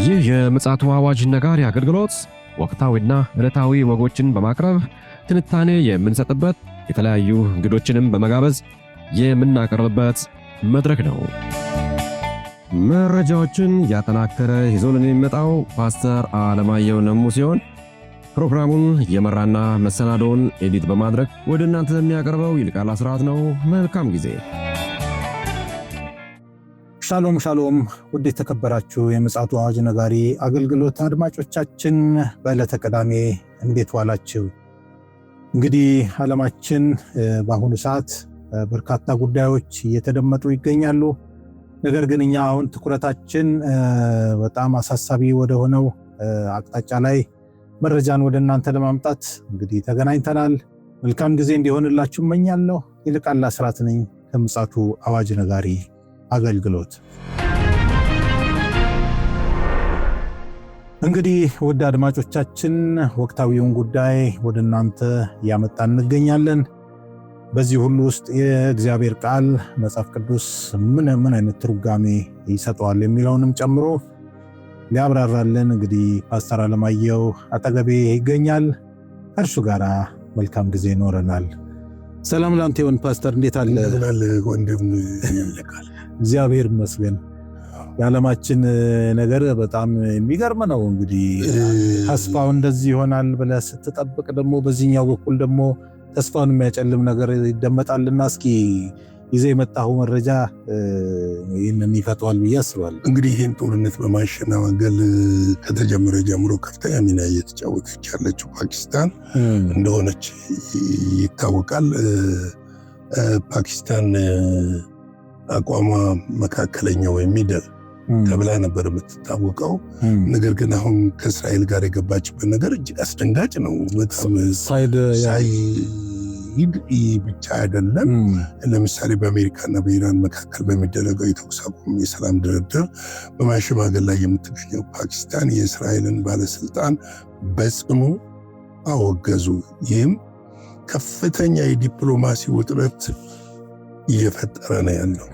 ይህ የምፅዓቱ አዋጅ ነጋሪ አገልግሎት ወቅታዊና ዕለታዊ ወጎችን በማቅረብ ትንታኔ የምንሰጥበት የተለያዩ እንግዶችንም በመጋበዝ የምናቀርብበት መድረክ ነው። መረጃዎችን ያጠናከረ ይዞልን የሚመጣው ፓስተር አለማየሁ ነሙ ሲሆን ፕሮግራሙን የመራና መሰናዶውን ኤዲት በማድረግ ወደ እናንተ የሚያቀርበው ይልቃል አስራት ነው። መልካም ጊዜ። ሻሎም ሻሎም፣ ውድ የተከበራችሁ የምፅዓቱ አዋጅ ነጋሪ አገልግሎት አድማጮቻችን በዕለተ ቅዳሜ እንዴት ዋላችሁ? እንግዲህ ዓለማችን በአሁኑ ሰዓት በርካታ ጉዳዮች እየተደመጡ ይገኛሉ። ነገር ግን እኛ አሁን ትኩረታችን በጣም አሳሳቢ ወደ ሆነው አቅጣጫ ላይ መረጃን ወደ እናንተ ለማምጣት እንግዲህ ተገናኝተናል። መልካም ጊዜ እንዲሆንላችሁ እመኛለሁ። ይልቃል አስራት ነኝ ከምፅዓቱ አዋጅ ነጋሪ አገልግሎት። እንግዲህ ውድ አድማጮቻችን ወቅታዊውን ጉዳይ ወደ እናንተ ያመጣን እንገኛለን። በዚህ ሁሉ ውስጥ የእግዚአብሔር ቃል መጽሐፍ ቅዱስ ምን አይነት ትርጓሜ ይሰጠዋል የሚለውንም ጨምሮ ሊያብራራልን እንግዲህ ፓስተር አለማየሁ አጠገቤ ይገኛል። ከእርሱ ጋር መልካም ጊዜ ይኖረናል። ሰላም ላንተ ይሁን ፓስተር፣ እንዴት አለ? ወንድም ይልቃል። እግዚአብሔር ይመስገን። የዓለማችን ነገር በጣም የሚገርም ነው። እንግዲህ ተስፋው እንደዚህ ይሆናል ብለህ ስትጠብቅ ደግሞ በዚህኛው በኩል ደግሞ ተስፋውን የሚያጨልም ነገር ይደመጣልና እስኪ ይዘህ የመጣው መረጃ ይህንን ይፈተዋል ብዬ አስባለሁ። እንግዲህ ይህን ጦርነት በማሸናገል ከተጀመረ ጀምሮ ከፍተኛ ሚና እየተጫወተች ያለችው ፓኪስታን እንደሆነች ይታወቃል። ፓኪስታን አቋሟ መካከለኛ ወይም ሚድል ተብላ ነበር የምትታወቀው። ነገር ግን አሁን ከእስራኤል ጋር የገባችበት ነገር እጅግ አስደንጋጭ ነው። በጣም ሳይድ ብቻ አይደለም። ለምሳሌ በአሜሪካና በኢራን መካከል በሚደረገው የተኩስ አቁም የሰላም ድርድር በማሸማገል ላይ የምትገኘው ፓኪስታን የእስራኤልን ባለስልጣን በጽኑ አወገዙ። ይህም ከፍተኛ የዲፕሎማሲ ውጥረት እየፈጠረ ነው ያለው።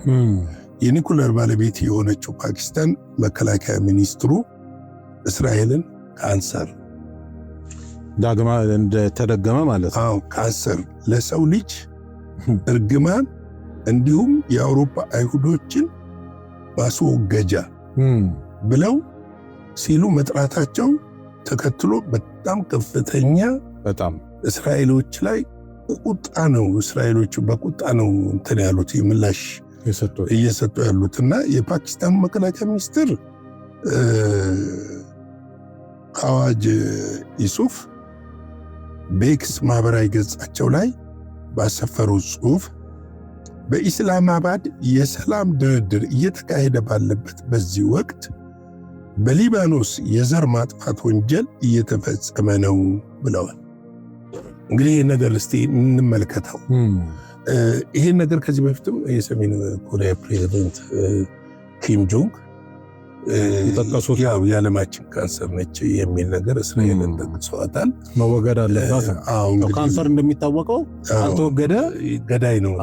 የኒኩለር ባለቤት የሆነችው ፓኪስታን መከላከያ ሚኒስትሩ እስራኤልን ካንሰር ዳግማ እንደተደገመ ማለት ነው። ካንሰር፣ ለሰው ልጅ እርግማን እንዲሁም የአውሮፓ አይሁዶችን ማስወገጃ ብለው ሲሉ መጥራታቸው ተከትሎ በጣም ከፍተኛ እስራኤሎች ላይ ቁጣ ነው። እስራኤሎቹ በቁጣ ነው እንትን ያሉት ምላሽ እየሰጡ ያሉትና የፓኪስታን መከላከያ ሚኒስትር አዋጅ ዩሱፍ በኤክስ ማህበራዊ ገጻቸው ላይ ባሰፈሩ ጽሑፍ በኢስላማባድ የሰላም ድርድር እየተካሄደ ባለበት በዚህ ወቅት በሊባኖስ የዘር ማጥፋት ወንጀል እየተፈጸመ ነው ብለዋል። እንግዲህ ይህ ነገር እስቲ እንመልከተው። ይሄን ነገር ከዚህ በፊትም የሰሜን ኮሪያ ፕሬዚደንት ኪም ጆንግ የጠቀሱት የዓለማችን ካንሰር ነች የሚል ነገር እስራኤልን ጠቅሰዋታል። መወገድ አለባት። ካንሰር እንደሚታወቀው ካልተወገደ ገዳይ ነው፣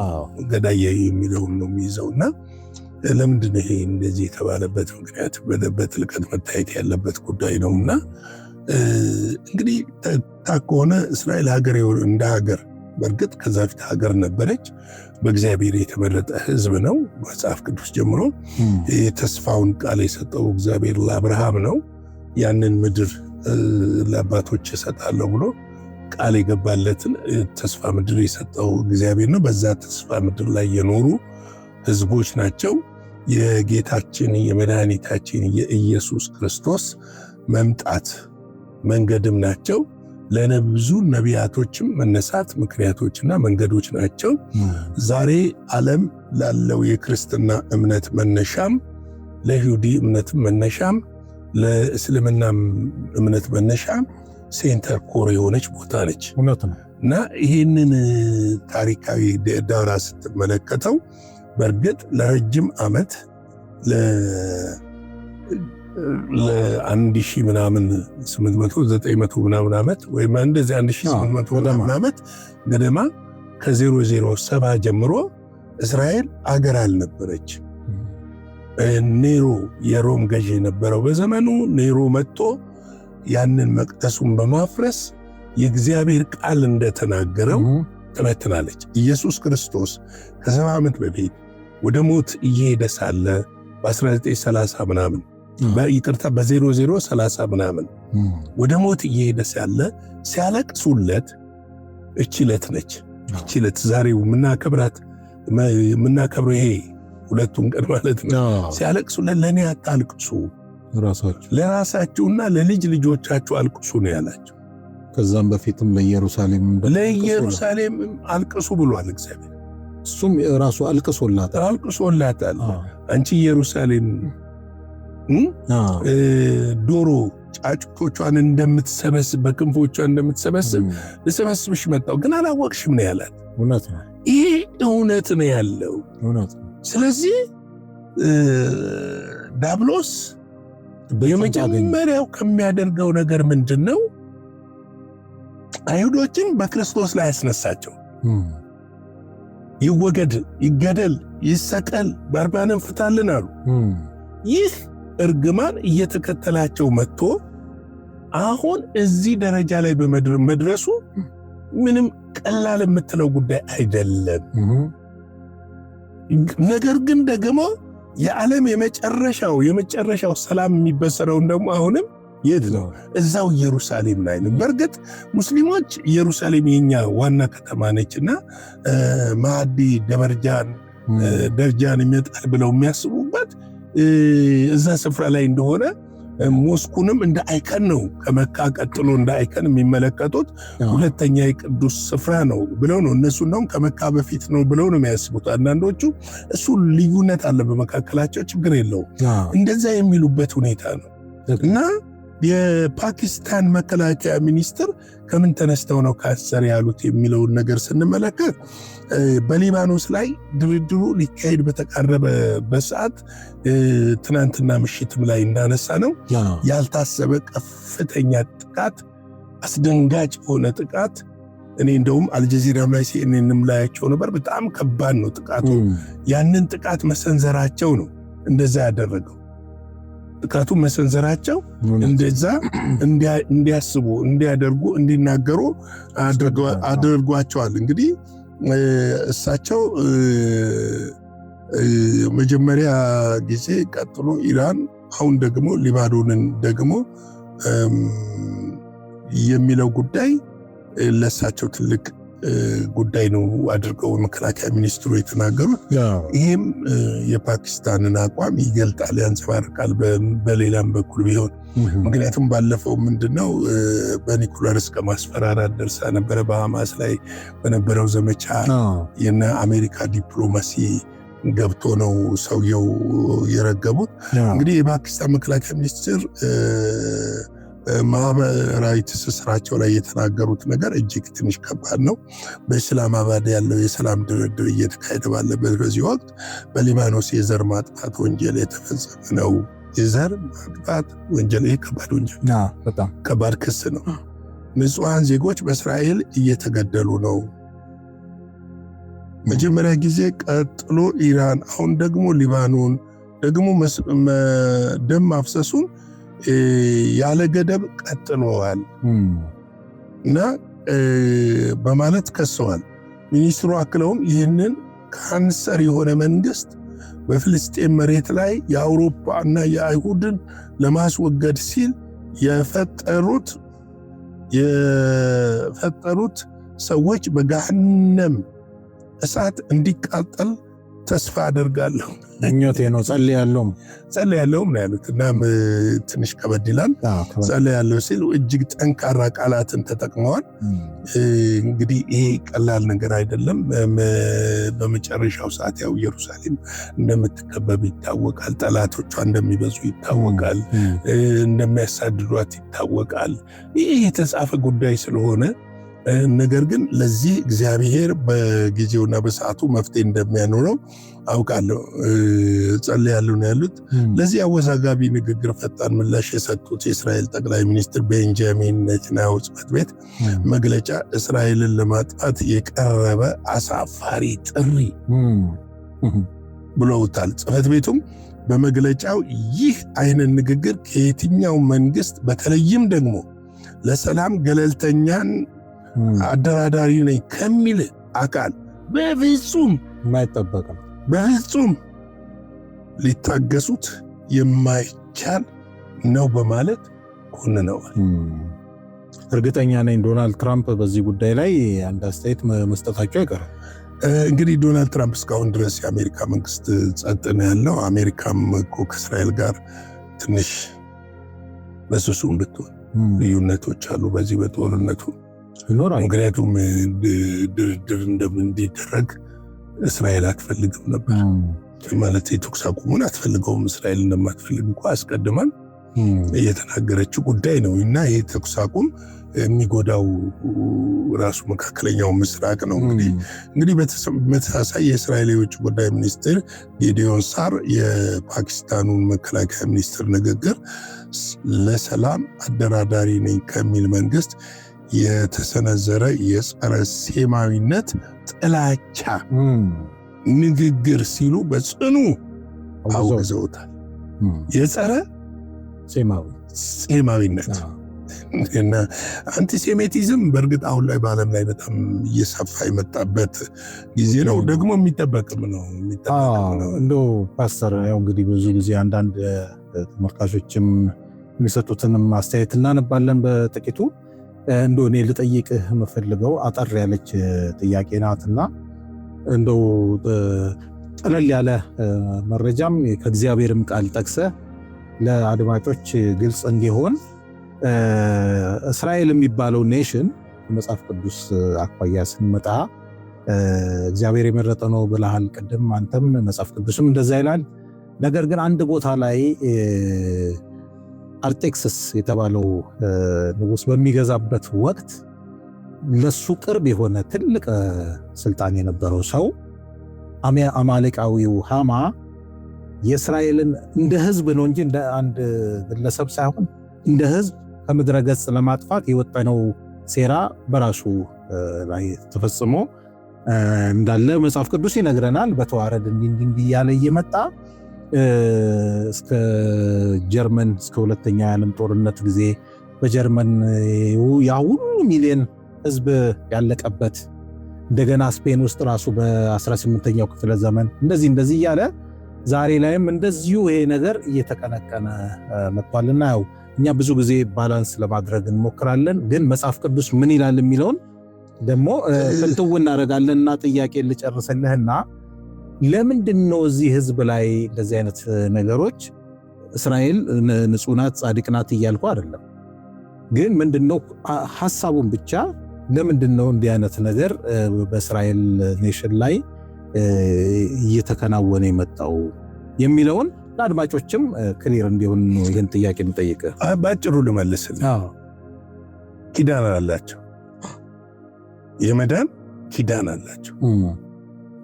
ገዳይ የሚለውን ነው የሚይዘውና ለምንድን ነው ይሄ እንደዚህ የተባለበት ምክንያት በጥልቀት መታየት ያለበት ጉዳይ ነውና እንግዲህ ከሆነ እስራኤል ሀገር እንደ ሀገር በእርግጥ ከዛ ፊት ሀገር ነበረች። በእግዚአብሔር የተመረጠ ሕዝብ ነው። መጽሐፍ ቅዱስ ጀምሮ የተስፋውን ቃል የሰጠው እግዚአብሔር ለአብርሃም ነው። ያንን ምድር ለአባቶች እሰጣለሁ ብሎ ቃል የገባለትን ተስፋ ምድር የሰጠው እግዚአብሔር ነው። በዛ ተስፋ ምድር ላይ የኖሩ ሕዝቦች ናቸው። የጌታችን የመድኃኒታችን የኢየሱስ ክርስቶስ መምጣት መንገድም ናቸው። ለብዙ ነቢያቶችም መነሳት ምክንያቶችና መንገዶች ናቸው። ዛሬ ዓለም ላለው የክርስትና እምነት መነሻም፣ ለይሁዲ እምነት መነሻም፣ ለእስልምና እምነት መነሻም ሴንተር ኮር የሆነች ቦታ ነች እና ይህንን ታሪካዊ ዳራ ስትመለከተው በእርግጥ ለረጅም ዓመት ለ1000 ምናምን 800 900 ምናምን ዓመት ወይም እንደዚህ 1800 ምናምን ዓመት ገደማ ከ007 ጀምሮ እስራኤል አገር አልነበረች። ኔሮ የሮም ገዢ የነበረው በዘመኑ ኔሮ መጥቶ ያንን መቅደሱን በማፍረስ የእግዚአብሔር ቃል እንደተናገረው ትመትናለች። ኢየሱስ ክርስቶስ ከ70 ዓመት በፊት ወደ ሞት እየሄደ ሳለ በ1930 ምናምን በይቅርታ በ0030 ምናምን ወደ ሞት እየሄደ ሳለ ሲያለቅሱለት እቺ ዕለት ነች። እቺ ዕለት ዛሬው የምናከብረው ይሄ ሁለቱን ቀን ማለት ነው። ሲያለቅሱለት ለእኔ አታልቅሱ፣ ለራሳችሁና ለልጅ ልጆቻችሁ አልቅሱ ነው ያላቸው። ከዛም በፊትም ለኢየሩሳሌም አልቅሱ ብሏል እግዚአብሔር። እሱም ራሱ አልቅሶላታል። አንቺ ኢየሩሳሌም ዶሮ ጫጩቶቿን እንደምትሰበስብ በክንፎቿ እንደምትሰበስብ ልሰበስብሽ መጣሁ ግን አላወቅሽም ነው ያላት። እውነት ነው። ይሄ እውነት ነው ያለው። ስለዚህ ዲያብሎስ የመጀመሪያው ከሚያደርገው ነገር ምንድን ነው? አይሁዶችን በክርስቶስ ላይ ያስነሳቸው። ይወገድ፣ ይገደል፣ ይሰቀል፣ በርባንን ፍታልን አሉ። ይህ እርግማን እየተከተላቸው መጥቶ አሁን እዚህ ደረጃ ላይ በመድረሱ ምንም ቀላል የምትለው ጉዳይ አይደለም። ነገር ግን ደግሞ የዓለም የመጨረሻው ሰላም የሚበሰረውን ደግሞ አሁንም የት ነው? እዛው ኢየሩሳሌም ላይ ነው። በእርግጥ ሙስሊሞች ኢየሩሳሌም የኛ ዋና ከተማ ነችና ማዕዲ ደርጃን ይመጣል ብለው የሚያስቡበት እዛ ስፍራ ላይ እንደሆነ ሞስኩንም እንደ አይከን ነው ከመካ ቀጥሎ እንደ አይከን የሚመለከቱት ሁለተኛ የቅዱስ ስፍራ ነው ብለው ነው እነሱ ነው ከመካ በፊት ነው ብለው ነው የሚያስቡት። አንዳንዶቹ እሱ ልዩነት አለ በመካከላቸው፣ ችግር የለውም እንደዛ የሚሉበት ሁኔታ ነው። እና የፓኪስታን መከላከያ ሚኒስትር ከምን ተነስተው ነው ካሰር ያሉት የሚለውን ነገር ስንመለከት በሊባኖስ ላይ ድርድሩ ሊካሄድ በተቃረበበት ሰዓት ትናንትና ምሽትም ላይ እንዳነሳ ነው ያልታሰበ ከፍተኛ ጥቃት፣ አስደንጋጭ የሆነ ጥቃት እኔ እንደውም አልጀዚራም ላይ ሲኤንኤንም ላያቸው ነበር። በጣም ከባድ ነው ጥቃቱ። ያንን ጥቃት መሰንዘራቸው ነው እንደዛ ያደረገው። ጥቃቱ መሰንዘራቸው እንደዛ እንዲያስቡ፣ እንዲያደርጉ፣ እንዲናገሩ አድርጓቸዋል። እንግዲህ እሳቸው መጀመሪያ ጊዜ ቀጥሎ ኢራን፣ አሁን ደግሞ ሊባኖንን ደግሞ የሚለው ጉዳይ ለእሳቸው ትልቅ ጉዳይ ነው አድርገው መከላከያ ሚኒስትሩ የተናገሩት። ይህም የፓኪስታንን አቋም ይገልጣል፣ ያንጸባርቃል በሌላም በኩል ቢሆን። ምክንያቱም ባለፈው ምንድነው በኒኩለር እስከ ማስፈራራት ደርሳ ነበረ። በሐማስ ላይ በነበረው ዘመቻ የነ አሜሪካ ዲፕሎማሲ ገብቶ ነው ሰውየው የረገቡት። እንግዲህ የፓኪስታን መከላከያ ሚኒስትር ማህበራዊ ትስስራቸው ላይ የተናገሩት ነገር እጅግ ትንሽ ከባድ ነው። በኢስላማባድ ያለው የሰላም ድርድር እየተካሄደ ባለበት በዚህ ወቅት በሊባኖስ የዘር ማጥፋት ወንጀል የተፈጸመ ነው። የዘር ማጥፋት ወንጀል፣ ይህ ከባድ ወንጀል፣ በጣም ከባድ ክስ ነው። ንጹሐን ዜጎች በእስራኤል እየተገደሉ ነው። መጀመሪያ ጊዜ፣ ቀጥሎ ኢራን፣ አሁን ደግሞ ሊባኖን ደግሞ ደም ማፍሰሱን ያለ ገደብ ቀጥለዋል እና በማለት ከሰዋል። ሚኒስትሩ አክለውም ይህንን ካንሰር የሆነ መንግስት በፍልስጤም መሬት ላይ የአውሮፓ እና የአይሁድን ለማስወገድ ሲል የፈጠሩት ሰዎች በገሃነም እሳት እንዲቃጠል ተስፋ አደርጋለሁ። እኞቴ ነው ጸልያለሁም ነው ያሉት። እና ትንሽ ከበድ ይላል። ጸልያለሁ ሲሉ እጅግ ጠንካራ ቃላትን ተጠቅመዋል። እንግዲህ ይሄ ቀላል ነገር አይደለም። በመጨረሻው ሰዓት ያው ኢየሩሳሌም እንደምትከበብ ይታወቃል። ጠላቶቿ እንደሚበዙ ይታወቃል። እንደሚያሳድዷት ይታወቃል። ይህ የተጻፈ ጉዳይ ስለሆነ ነገር ግን ለዚህ እግዚአብሔር በጊዜውና በሰዓቱ መፍትሄ እንደሚያኖረው አውቃለሁ። ጸልያለሁ ነው ያሉት። ለዚህ አወዛጋቢ ንግግር ፈጣን ምላሽ የሰጡት የእስራኤል ጠቅላይ ሚኒስትር ቤንጃሚን ኔታንያሁ ጽሕፈት ቤት መግለጫ እስራኤልን ለማጥፋት የቀረበ አሳፋሪ ጥሪ ብለውታል። ጽሕፈት ቤቱም በመግለጫው ይህ አይነት ንግግር ከየትኛው መንግስት በተለይም ደግሞ ለሰላም ገለልተኛን አደራዳሪ ነኝ ከሚል አካል በፍጹም የማይጠበቅ ነው። በፍጹም ሊታገሱት የማይቻል ነው በማለት ኮንነዋል። እርግጠኛ ነኝ ዶናልድ ትራምፕ በዚህ ጉዳይ ላይ አንድ አስተያየት መስጠታቸው አይቀርም። እንግዲህ ዶናልድ ትራምፕ እስካሁን ድረስ የአሜሪካ መንግስት ጸጥ ነው ያለው። አሜሪካም እኮ ከእስራኤል ጋር ትንሽ በስሱ ብትሆን ልዩነቶች አሉ በዚህ በጦርነቱ ይኖራል። ምክንያቱም ድርድር እንዲደረግ እስራኤል አትፈልግም ነበር ማለት የተኩስ አቁሙን አትፈልገውም። እስራኤል እንደማትፈልግ እንኳ አስቀድማን እየተናገረችው ጉዳይ ነው እና ይህ ተኩስ አቁም የሚጎዳው ራሱ መካከለኛው ምስራቅ ነው። እንግዲህ በተመሳሳይ የእስራኤል የውጭ ጉዳይ ሚኒስትር ጌዲዮን ሳር የፓኪስታኑን መከላከያ ሚኒስትር ንግግር ለሰላም አደራዳሪ ነኝ ከሚል መንግስት የተሰነዘረ የጸረ ሴማዊነት ጥላቻ ንግግር ሲሉ በጽኑ አውግዘውታል። የጸረ ሴማዊነት እና አንቲሴሜቲዝም በእርግጥ አሁን ላይ በዓለም ላይ በጣም እየሰፋ የመጣበት ጊዜ ነው። ደግሞ የሚጠበቅም ነው። እንደው ፓስተር ያው እንግዲህ ብዙ ጊዜ አንዳንድ ተመልካቾችም የሚሰጡትንም አስተያየት እናነባለን። በጥቂቱ እንደው እኔ ልጠይቅህ የምፈልገው አጠር ያለች ጥያቄ ናትና እንደው ጠለል ያለ መረጃም ከእግዚአብሔርም ቃል ጠቅሰህ ለአድማጮች ግልጽ እንዲሆን እስራኤል የሚባለው ኔሽን መጽሐፍ ቅዱስ አኳያ ስንመጣ እግዚአብሔር የመረጠ ነው ብለሃል ቅድም አንተም፣ መጽሐፍ ቅዱስም እንደዛ ይላል። ነገር ግን አንድ ቦታ ላይ አርጤክስስ የተባለው ንጉስ በሚገዛበት ወቅት ለሱ ቅርብ የሆነ ትልቅ ስልጣን የነበረው ሰው አማሌቃዊው ሃማ የእስራኤልን እንደ ህዝብ ነው እንጂ እንደ አንድ ግለሰብ ሳይሆን እንደ ህዝብ ከምድረ ገጽ ለማጥፋት የወጠነው ሴራ በራሱ ላይ ተፈጽሞ እንዳለ መጽሐፍ ቅዱስ ይነግረናል። በተዋረድ እንዲህ ያለ እየመጣ እስከ ጀርመን እስከ ሁለተኛው የዓለም ጦርነት ጊዜ በጀርመን ያ ሁሉ ሚሊዮን ህዝብ ያለቀበት እንደገና ስፔን ውስጥ ራሱ በ18ኛው ክፍለ ዘመን እንደዚህ እያለ ዛሬ ላይም እንደዚሁ ይሄ ነገር እየተቀነቀነ መጥቷልና ያው እኛ ብዙ ጊዜ ባላንስ ለማድረግ እንሞክራለን። ግን መጽሐፍ ቅዱስ ምን ይላል የሚለውን ደግሞ ፍንትው እናደርጋለንና ጥያቄ ልጨርስልህና ለምንድን ነው እዚህ ህዝብ ላይ እንደዚህ አይነት ነገሮች እስራኤል ንጹህ ናት ጻድቅ ናት እያልኩ አይደለም። ግን ምንድነው ሐሳቡን ብቻ ለምንድን ነው እንዲህ አይነት ነገር በእስራኤል ኔሽን ላይ እየተከናወነ የመጣው የሚለውን ለአድማጮችም ክሊር እንዲሆን ነው ይህን ጥያቄ የምጠይቅህ። ባጭሩ ልመልስልህ። ኪዳን አላቸው፣ የመዳን ኪዳን አላቸው።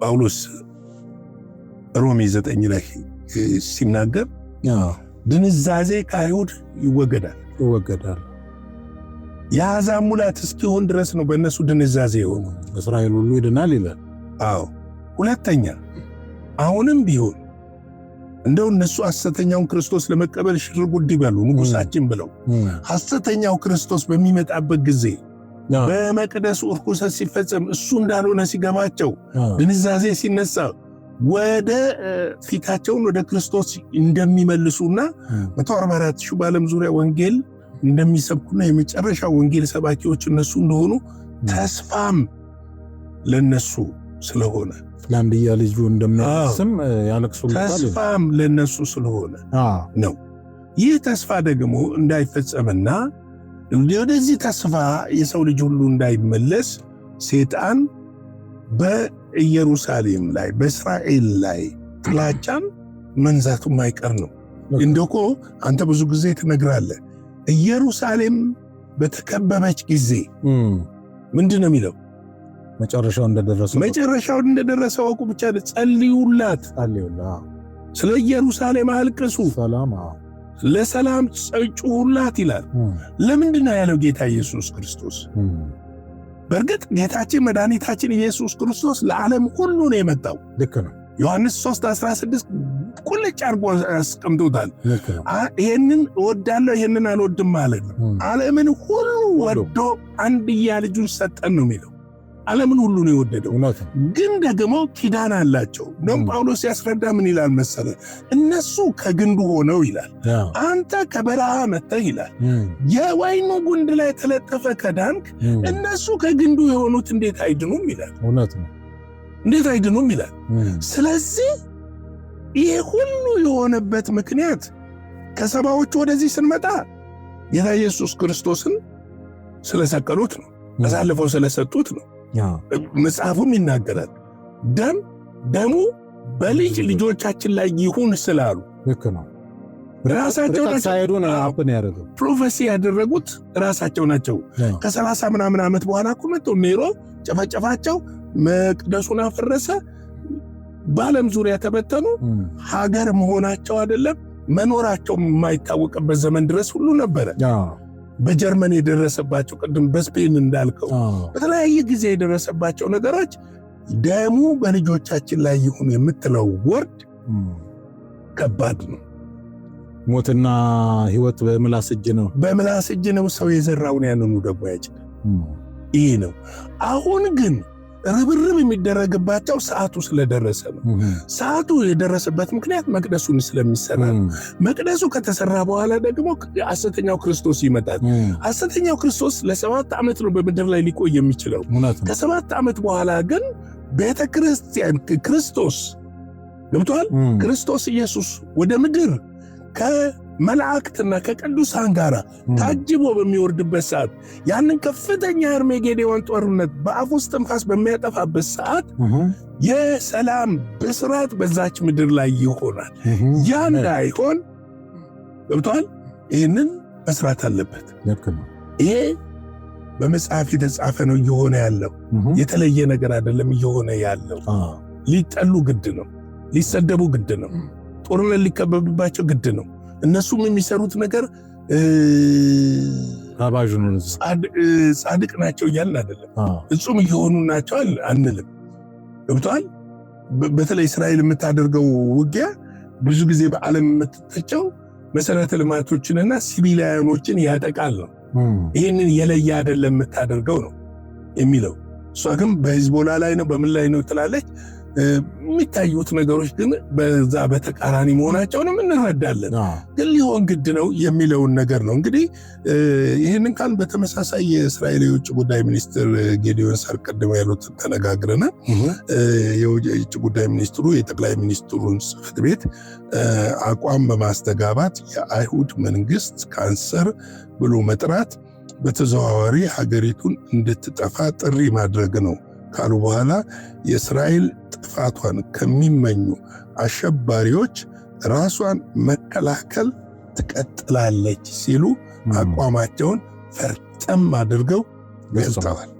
ጳውሎስ ሮሜ 9 ላይ ሲናገር ድንዛዜ ከአይሁድ ይወገዳል። የአሕዛብ ሙላት እስኪሆን ድረስ ነው በእነሱ ድንዛዜ የሆኑ እስራኤል ሁሉ ይድናል ይላል። አዎ። ሁለተኛ አሁንም ቢሆን እንደው እነሱ ሐሰተኛውን ክርስቶስ ለመቀበል ሽር ጉድ ይበሉ ንጉሳችን ብለው ሐሰተኛው ክርስቶስ በሚመጣበት ጊዜ በመቅደሱ ርኩሰት ሲፈጸም እሱ እንዳልሆነ ሲገባቸው ድንዛዜ ሲነሳ ወደ ፊታቸውን ወደ ክርስቶስ እንደሚመልሱና 144 ሺህ በዓለም ዙሪያ ወንጌል እንደሚሰብኩና የመጨረሻ ወንጌል ሰባኪዎች እነሱ እንደሆኑ ተስፋም ለነሱ ስለሆነ ለአንድያ ልጁ እንደሚያስም ያለቅሱልታል። ተስፋም ለነሱ ስለሆነ ነው። ይህ ተስፋ ደግሞ እንዳይፈጸምና ወደዚህ ተስፋ የሰው ልጅ ሁሉ እንዳይመለስ ሰይጣን በኢየሩሳሌም ላይ በእስራኤል ላይ ጥላቻን መንዛቱ ማይቀር ነው። እንደኮ አንተ ብዙ ጊዜ ትነግራለህ። ኢየሩሳሌም በተከበበች ጊዜ ምንድን ነው የሚለው? መጨረሻው እንደደረሰ ወቁ ብቻ ጸልዩላት። ስለ ኢየሩሳሌም አልቅሱ፣ ለሰላም ጩሁላት ይላል። ለምንድን ነው ያለው ጌታ ኢየሱስ ክርስቶስ? በእርግጥ ጌታችን መድኃኒታችን ኢየሱስ ክርስቶስ ለዓለም ሁሉ ነው የመጣው። ልክ ነው። ዮሐንስ 3:16 ቁልጭ አድርጎ አስቀምጦታል። ይሄንን እወዳለሁ ይሄንን አልወድም ማለት ነው። ዓለምን ሁሉ ወዶ አንድያ ልጁን ሰጠን ነው የሚለው። ዓለምን ሁሉ ነው የወደደው። ግን ደግሞ ኪዳን አላቸው። ደም ጳውሎስ ያስረዳ ምን ይላል መሰለ? እነሱ ከግንዱ ሆነው ይላል፣ አንተ ከበረሃ መጥተህ ይላል። የወይኑ ጉንድ ላይ ተለጠፈ ከዳንክ፣ እነሱ ከግንዱ የሆኑት እንዴት አይድኑም ይላል። እንዴት አይድኑም ይላል። ስለዚህ ይሄ ሁሉ የሆነበት ምክንያት ከሰባዎቹ ወደዚህ ስንመጣ ጌታ ኢየሱስ ክርስቶስን ስለሰቀሉት ነው፣ አሳልፈው ስለሰጡት ነው። መጽሐፉም ይናገራል። ደሙ በልጅ ልጆቻችን ላይ ይሁን ስላሉ ራሳቸው ፕሮፌሲ ያደረጉት ራሳቸው ናቸው። ከ30 ምናምን ዓመት በኋላ እኮ መጥተው ኔሮ ጨፈጨፋቸው፣ መቅደሱን አፈረሰ፣ በዓለም ዙሪያ ተበተኑ። ሀገር መሆናቸው አይደለም መኖራቸው የማይታወቅበት ዘመን ድረስ ሁሉ ነበረ። በጀርመን የደረሰባቸው ቅድም በስፔን እንዳልከው በተለያየ ጊዜ የደረሰባቸው ነገሮች ደሙ በልጆቻችን ላይ ይሁን የምትለው ወርድ ከባድ ነው። ሞትና ሕይወት በምላስ እጅ ነው። በምላስ እጅ ነው። ሰው የዘራውን ያንኑ ደግሞ ያጭዳል። ይሄ ነው። አሁን ግን ርብርብ የሚደረግባቸው ሰዓቱ ስለደረሰ ነው። ሰዓቱ የደረሰበት ምክንያት መቅደሱን ስለሚሰራ ነው። መቅደሱ ከተሰራ በኋላ ደግሞ ሐሰተኛው ክርስቶስ ይመጣል። ሐሰተኛው ክርስቶስ ለ7 ዓመት ነው በምድር ላይ ሊቆይ የሚችለው። ከ7 ዓመት በኋላ ግን ቤተ ክርስቲያን ክርስቶስ ገብቷል። ክርስቶስ ኢየሱስ ወደ ምድር ከመላእክትና ከቅዱሳን ጋር ታጅቦ በሚወርድበት ሰዓት ያንን ከፍተኛ አርሜጌዶን ጦርነት በአፉ እስትንፋስ በሚያጠፋበት ሰዓት የሰላም ብስራት በዛች ምድር ላይ ይሆናል። ያ እንዳይሆን ገብቷል። ይህንን መስራት አለበት። ይሄ በመጽሐፍ የተጻፈ ነው እየሆነ ያለው። የተለየ ነገር አይደለም እየሆነ ያለው። ሊጠሉ ግድ ነው። ሊሰደቡ ግድ ነው። ጦርነት ሊከበብባቸው ግድ ነው። እነሱም የሚሰሩት ነገር ጻድቅ ናቸው እያልን አይደለም። እጹም እየሆኑ ናቸው አንልም። ገብቷል። በተለይ እስራኤል የምታደርገው ውጊያ ብዙ ጊዜ በዓለም የምትተቸው መሰረተ ልማቶችንና ሲቪሊያኖችን ያጠቃል ነው። ይህንን የለየ አይደለም የምታደርገው ነው የሚለው። እሷ ግን በሂዝቦላ ላይ ነው በምን ላይ ነው ትላለች። የሚታዩት ነገሮች ግን በዛ በተቃራኒ መሆናቸውንም እንረዳለን። ግን ሊሆን ግድ ነው የሚለውን ነገር ነው። እንግዲህ ይህንን ካል በተመሳሳይ የእስራኤል የውጭ ጉዳይ ሚኒስትር ጌዲዮን ሳር ቀደም ያሉት ተነጋግረናል። የውጭ ጉዳይ ሚኒስትሩ የጠቅላይ ሚኒስትሩን ጽሕፈት ቤት አቋም በማስተጋባት የአይሁድ መንግስት ካንሰር ብሎ መጥራት በተዘዋዋሪ ሀገሪቱን እንድትጠፋ ጥሪ ማድረግ ነው ካሉ በኋላ የእስራኤል ጥፋቷን ከሚመኙ አሸባሪዎች ራሷን መከላከል ትቀጥላለች ሲሉ አቋማቸውን ፈርጠም አድርገው ገልጸዋል።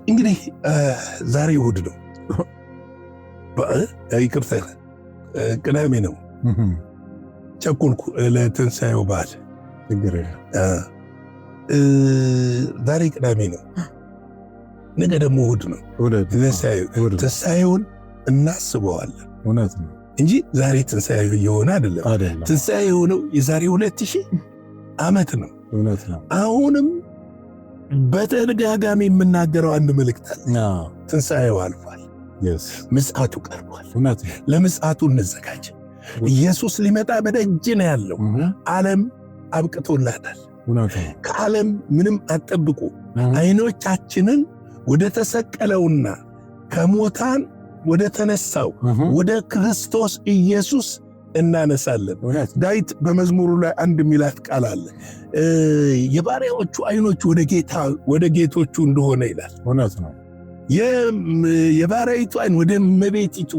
እንግዲህ ዛሬ እሑድ ነው፣ ይቅርታ ቅዳሜ ነው። ቸኩልኩ ለትንሣኤው በዓል። ዛሬ ቅዳሜ ነው፣ ነገ ደግሞ እሑድ ነው። ትንሣኤውን እናስበዋለን እንጂ ዛሬ ትንሣኤ የሆነ አይደለም። ትንሣኤ የሆነው የዛሬ 2000 ዓመት ነው። አሁንም በተደጋጋሚ የምናገረው አንድ መልእክት አለ። ትንሣኤው አልፏል፣ ምጽአቱ ቀርቧል። ለምጽአቱ እንዘጋጅ። ኢየሱስ ሊመጣ በደጅ ነው ያለው። ዓለም አብቅቶላታል። ከዓለም ምንም አትጠብቁ። አይኖቻችንን ወደ ተሰቀለውና ከሞታን ወደ ተነሳው ወደ ክርስቶስ ኢየሱስ እናነሳለን። ዳዊት በመዝሙሩ ላይ አንድ ሚላት ቃል አለ። የባሪያዎቹ አይኖች ወደ ጌቶቹ እንደሆነ ይላል። የባሪያይቱ አይን ወደ እመቤቲቱ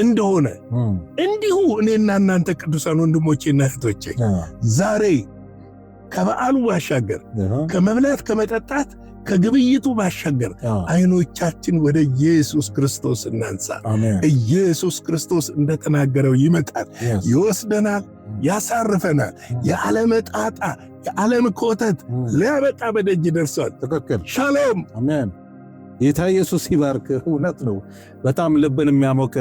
እንደሆነ እንዲሁ እኔና እናንተ ቅዱሳን ወንድሞቼና እህቶቼ ዛሬ ከበዓሉ ባሻገር ከመብላት ከመጠጣት ከግብይቱ ባሻገር አይኖቻችን ወደ ኢየሱስ ክርስቶስ እናንሳ። ኢየሱስ ክርስቶስ እንደተናገረው ይመጣል፣ ይወስደናል፣ ያሳርፈናል። የዓለም ጣጣ የዓለም ኮተት ሊያበቃ በደጅ ደርሷል። ሻሎም ጌታ ኢየሱስ ይባርክ። እውነት ነው። በጣም ልብን የሚያሞቅ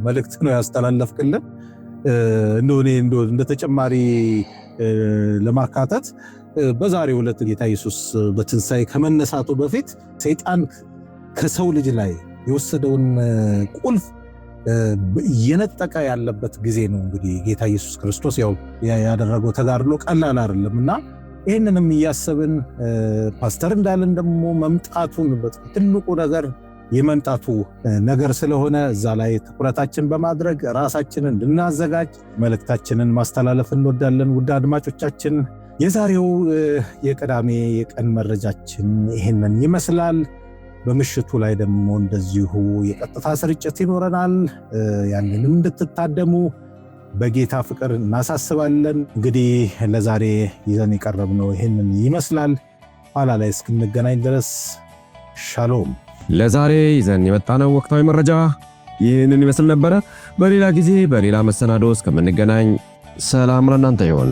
መልእክት ነው ያስተላለፍክልን። እንደ ተጨማሪ ለማካተት በዛሬው ዕለት ጌታ ኢየሱስ በትንሣኤ ከመነሳቱ በፊት ሰይጣን ከሰው ልጅ ላይ የወሰደውን ቁልፍ እየነጠቀ ያለበት ጊዜ ነው። እንግዲህ ጌታ ኢየሱስ ክርስቶስ ያው ያደረገው ተጋድሎ ቀላል አይደለም እና ይህንንም እያሰብን ፓስተር እንዳለን ደግሞ መምጣቱን ትልቁ ነገር የመምጣቱ ነገር ስለሆነ እዛ ላይ ትኩረታችን በማድረግ ራሳችንን እንድናዘጋጅ መልእክታችንን ማስተላለፍ እንወዳለን። ውድ አድማጮቻችን የዛሬው የቅዳሜ የቀን መረጃችን ይህንን ይመስላል። በምሽቱ ላይ ደግሞ እንደዚሁ የቀጥታ ስርጭት ይኖረናል። ያንንም እንድትታደሙ በጌታ ፍቅር እናሳስባለን። እንግዲህ ለዛሬ ይዘን የቀረብነው ይህንን ይመስላል። ኋላ ላይ እስክንገናኝ ድረስ ሻሎም። ለዛሬ ይዘን የመጣነው ወቅታዊ መረጃ ይህንን ይመስል ነበረ። በሌላ ጊዜ በሌላ መሰናዶ እስከምንገናኝ ሰላም ለእናንተ ይሁን።